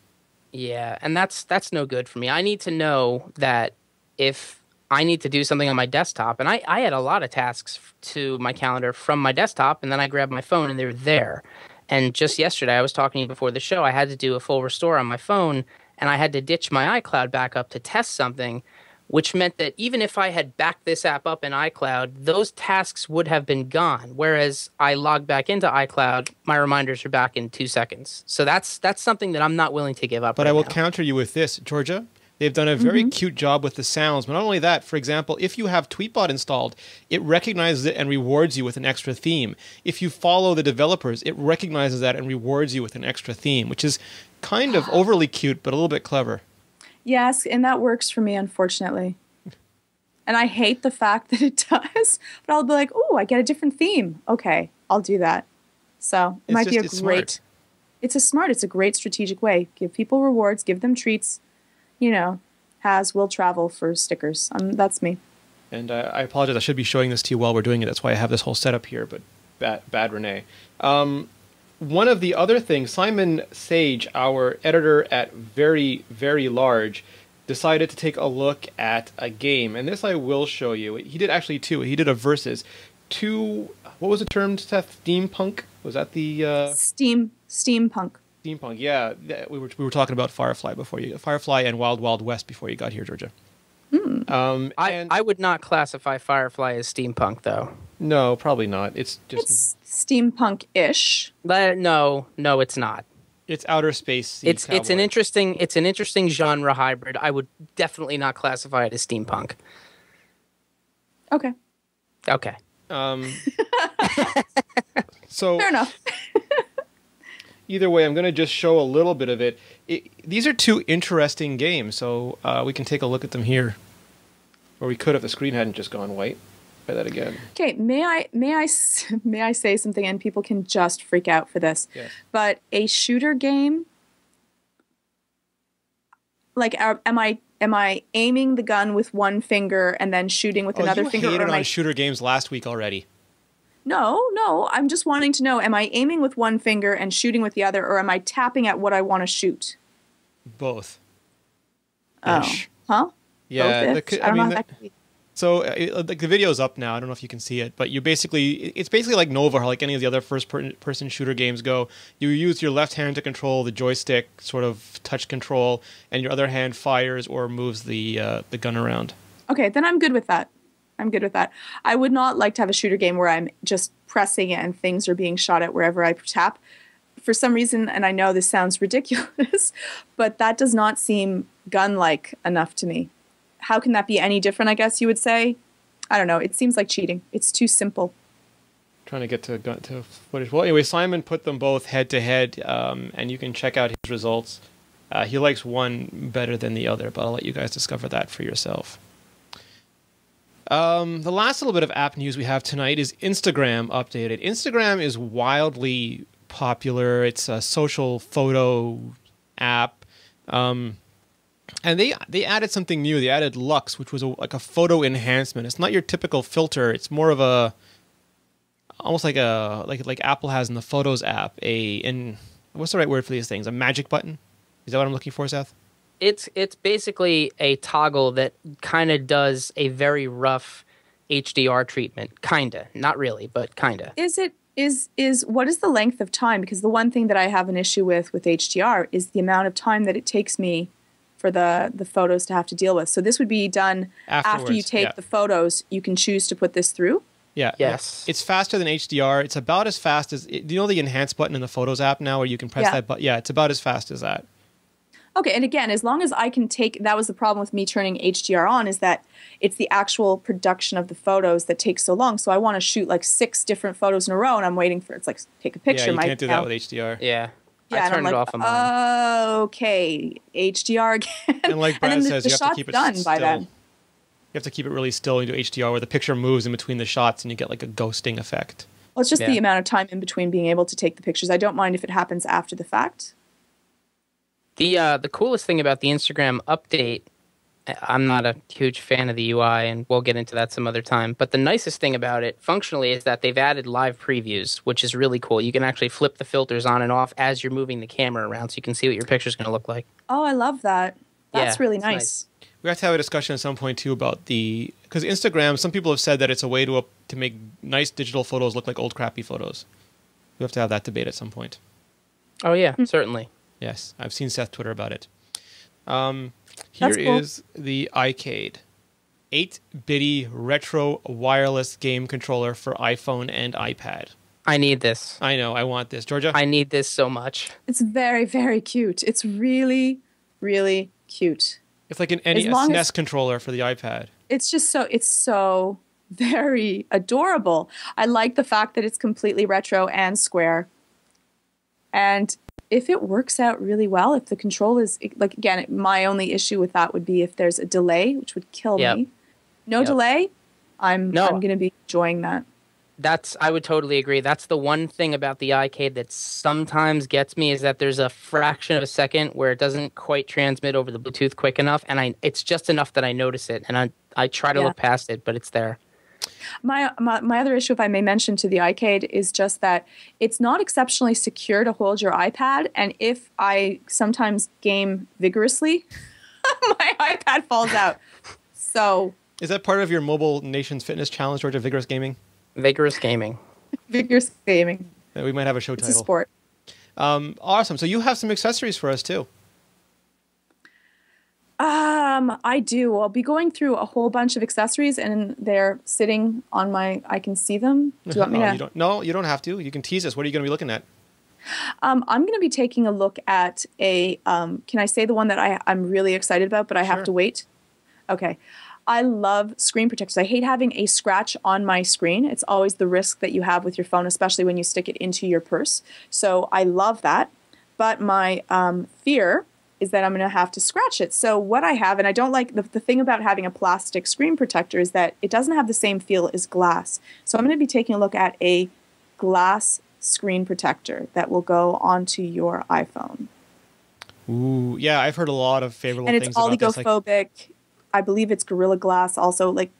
Yeah, and that's no good for me. I need to know that if I need to do something on my desktop, and I add a lot of tasks to my calendar from my desktop, and then I grab my phone and they're there. And just yesterday, I was talking to you before the show, I had to do a full restore on my phone, and I had to ditch my iCloud backup to test something, which meant that even if I had backed this app up in iCloud, those tasks would have been gone. Whereas I log back into iCloud, my reminders are back in 2 seconds. So that's something that I'm not willing to give up. But right I will now. counter you with this, Georgia. They've done a very cute job with the sounds. But not only that, for example, if you have Tweetbot installed, it recognizes it and rewards you with an extra theme. If you follow the developers, it recognizes that and rewards you with an extra theme, which is kind of overly cute, but a little bit clever. Yes, and that works for me, unfortunately. And I hate the fact that it does, but I'll be like, oh, I get a different theme. Okay, I'll do that. So it might be a great, it's a great strategic way. Give people rewards, give them treats, you know, will travel for stickers. That's me. And I apologize, I should be showing this to you while we're doing it. That's why I have this whole setup here, but bad Renee. One of the other things, Simon Sage, our editor at Very, Very Large, decided to take a look at a game. And this I will show you. He did actually two. He did a versus. What was the term, Seth? Steampunk? Was that the... Steampunk. Steampunk, yeah. We were talking about Firefly Firefly and Wild Wild West before you got here, Georgia. I would not classify Firefly as steampunk, though. No, probably not. It's just... It's steampunk-ish. But no, it's not. It's outer space. It's an interesting genre hybrid. I would definitely not classify it as steampunk. Okay. Okay. So fair enough. Either way, I'm going to just show a little bit of it. These are two interesting games, so we can take a look at them here. Or we could if the screen hadn't just gone white. Try that again. Okay, may I say something, and people can just freak out for this. Yes. But a shooter game, like, am I aiming the gun with one finger and then shooting with another finger? You hated on shooter games last week already. No. I'm just wanting to know: am I aiming with one finger and shooting with the other, or am I tapping at what I want to shoot? Both. Ish. Huh? Yeah. I don't know how that could be. So like the video's up now. I don't know if you can see it, but it's basically like Nova, or like any of the other first-person shooter games go. You use your left hand to control the joystick, sort of touch control, and your other hand fires or moves the gun around. Okay, then I'm good with that. I would not like to have a shooter game where I'm just pressing it and things are being shot at wherever I tap. For some reason, and I know this sounds ridiculous, but that does not seem gun-like enough to me. How can that be any different, I guess you would say? I don't know. It seems like cheating. It's too simple. Trying to get to footage. Well, anyway, Simon put them both head-to-head, and you can check out his results. He likes one better than the other, but I'll let you guys discover that for yourself. The last little bit of app news we have tonight is Instagram updated. Instagram is wildly popular. It's a social photo app. And they added something new. They added Lux, which was like a photo enhancement. It's not your typical filter. It's more of almost like Apple has in the Photos app. What's the right word for these things? A magic button? Is that what I'm looking for, Seth? It's basically a toggle that kind of does a very rough HDR treatment. Kinda, not really, but kinda. What is the length of time? Because the one thing that I have an issue with HDR is the amount of time that it takes me for the photos to have to deal with. So this would be done after you take the photos. You can choose to put this through. Yeah. Yes. It's faster than HDR. It's about as fast as... Do you know the enhance button in the Photos app now where you can press that button? Yeah, it's about as fast as that. Okay, and again, as long as I can take, that was the problem with me turning HDR on, is that it's the actual production of the photos that takes so long. So I want to shoot like 6 different photos in a row, and I'm waiting for, it's like, take a picture. Yeah, you can't do that with HDR. Yeah. Yeah, I turned it off on mine. Okay, HDR again. And like Brad and then says, the you have to shot's keep it done still. by then. You have to keep it really still into HDR where the picture moves in between the shots and you get like a ghosting effect. Well, it's just the amount of time in between being able to take the pictures. I don't mind if it happens after the fact. The coolest thing about the Instagram update, I'm not a huge fan of the UI, and we'll get into that some other time, but the nicest thing about it functionally is that they've added live previews, which is really cool. You can actually flip the filters on and off as you're moving the camera around, so you can see what your picture's going to look like. Oh, I love that. That's really it's nice. We have to have a discussion at some point too about because Instagram, some people have said that it's a way to make nice digital photos look like old crappy photos. We have to have that debate at some point. Oh yeah, certainly. Yes, I've seen Seth Twitter about it. That's Here cool. is the iPad, 8-bitty retro wireless game controller for iPhone and iPad. I need this. I know, I want this. Georgia? I need this so much. It's very, very cute. It's really, really cute. It's like an As long SNES as- controller for the iPad. It's so very adorable. I like the fact that it's completely retro and square. And if it works out really well, if the control is, like, again, my only issue with that would be if there's a delay, which would kill me. No delay, I'm going to be enjoying that. I would totally agree. That's the one thing about the iPad that sometimes gets me, is that there's a fraction of a second where it doesn't quite transmit over the Bluetooth quick enough, and it's just enough that I notice it, and I try to look past it, but it's there. My other issue, if I may mention, to the iPad is just that it's not exceptionally secure to hold your iPad, and if I sometimes game vigorously, my iPad falls out. So is that part of your Mobile Nations Fitness Challenge, Georgia? Vigorous gaming? Vigorous gaming. Vigorous gaming. Yeah, we might have a show It's title. a sport. Awesome. So you have some accessories for us too. I do. I'll be going through a whole bunch of accessories, and they're sitting on I can see them. Do you want me to? No, you don't have to. You can tease us. What are you going to be looking at? I'm going to be taking a look at can I say the one that I'm really excited about, but I have to wait? Okay. I love screen protectors. I hate having a scratch on my screen. It's always the risk that you have with your phone, especially when you stick it into your purse. So I love that. But my fear is that I'm going to have to scratch it. So what I have, and I don't like, the thing about having a plastic screen protector is that it doesn't have the same feel as glass. So I'm going to be taking a look at a glass screen protector that will go onto your iPhone. Ooh, yeah, I've heard a lot of favorable things about this. And it's oligophobic. I believe it's Gorilla Glass also. Like,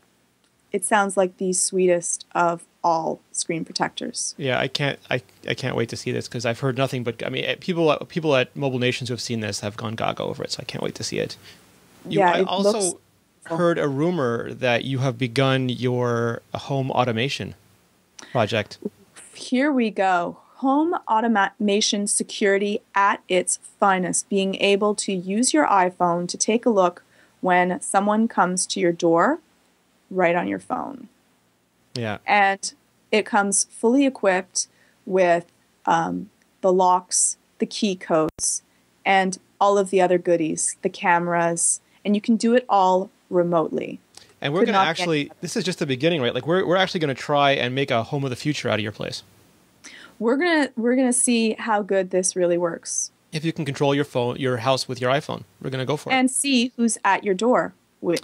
it sounds like the sweetest of all screen protectors. Yeah, I can't wait to see this because I've heard nothing but, I mean, people at Mobile Nations who have seen this have gone gaga over it, so I can't wait to see it. I also heard a rumor that you have begun your home automation project. Here we go. Home automation security at its finest. Being able to use your iPhone to take a look when someone comes to your door right on your phone. Yeah. And it comes fully equipped with the locks, the key codes, and all of the other goodies, the cameras, and you can do it all remotely. And we're going to actually, this is just the beginning, right? Like we're actually going to try and make a home of the future out of your place. We're gonna see how good this really works. If you can control your house with your iPhone, we're going to go for it. And see who's at your door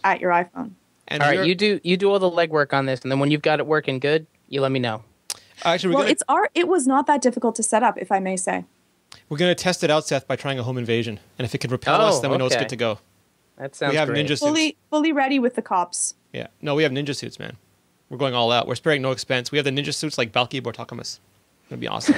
at your iPhone. And all right, you do all the legwork on this, and then when you've got it working good, you let me know. Actually, it was not that difficult to set up, if I may say. We're going to test it out, Seth, by trying a home invasion. And if it can repel us, then we know it's good to go. That sounds We have great. ninja suits. Fully ready with the cops. Yeah. No, we have ninja suits, man. We're going all out. We're sparing no expense. We have the ninja suits like Balki Bortakamas. It's going to be awesome.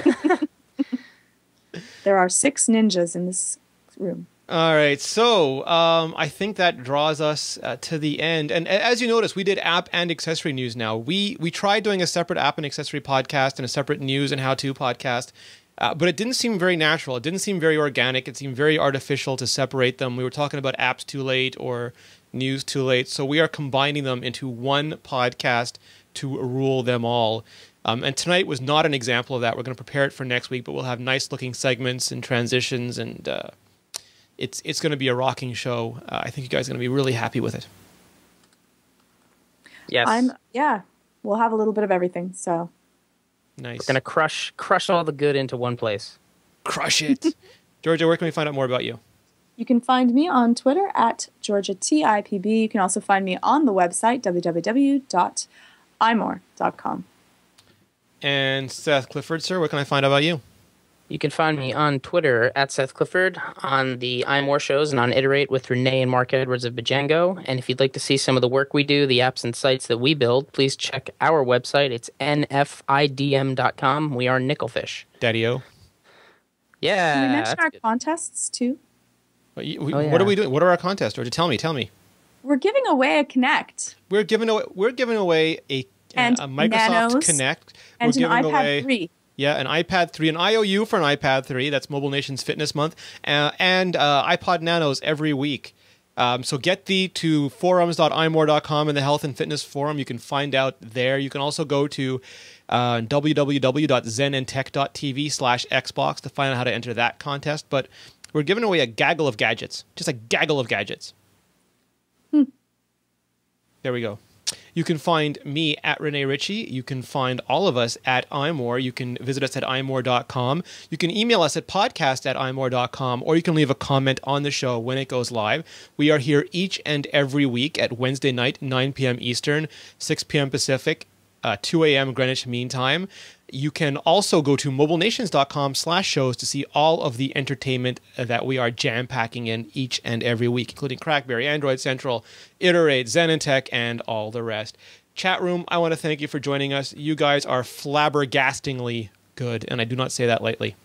There are 6 ninjas in this room. All right. So I think that draws us to the end. And as you notice, we did app and accessory news now. We tried doing a separate app and accessory podcast and a separate news and how-to podcast. But it didn't seem very natural. It didn't seem very organic. It seemed very artificial to separate them. We were talking about apps too late or news too late. So we are combining them into one podcast to rule them all. And tonight was not an example of that. We're going to prepare it for next week, but we'll have nice looking segments and transitions and it's going to be a rocking show. I think you guys are going to be really happy with it. Yes. We'll have a little bit of everything. So Nice. We're going to crush all the good into one place. Crush it. Georgia, where can we find out more about you? you can find me on Twitter at GeorgiaTIPB. You can also find me on the website, www.imore.com. And Seth Clifford, sir, what can I find out about you? You can find me on Twitter at Seth Clifford, on the iMore shows, and on Iterate with Renee and Mark Edwards of Bajango. And if you'd like to see some of the work we do, the apps and sites that we build, please check our website. It's nfidm.com. We are Nickelfish. Daddy-O. Yeah. Can we mention our contests, too? What are we doing? What are our contests, Georgia? Tell me. We're giving away a Kinect. We're giving away a Microsoft Nanos, Kinect. And We're an giving iPad away 3. Yeah, an iPad 3, an IOU for an iPad 3. That's Mobile Nation's Fitness Month. And iPod Nanos every week. So get thee to forums.imore.com and the Health and Fitness Forum. You can find out there. You can also go to www.zenandtech.tv/Xbox to find out how to enter that contest. But we're giving away a gaggle of gadgets. Just a gaggle of gadgets. There we go. You can find me at Renee Ritchie. You can find all of us at iMore. You can visit us at imore.com. You can email us at podcast@imore.com, or you can leave a comment on the show when it goes live. We are here each and every week at Wednesday night, 9 p.m. Eastern, 6 p.m. Pacific, 2 a.m. Greenwich Mean Time. You can also go to mobilenations.com/shows to see all of the entertainment that we are jam-packing in each and every week, including Crackberry, Android Central, Iterate, Zen and Tech, and all the rest. Chat room, I want to thank you for joining us. You guys are flabbergastingly good, and I do not say that lightly.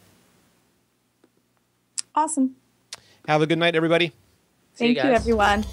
Awesome. Have a good night, everybody. Thank you, everyone.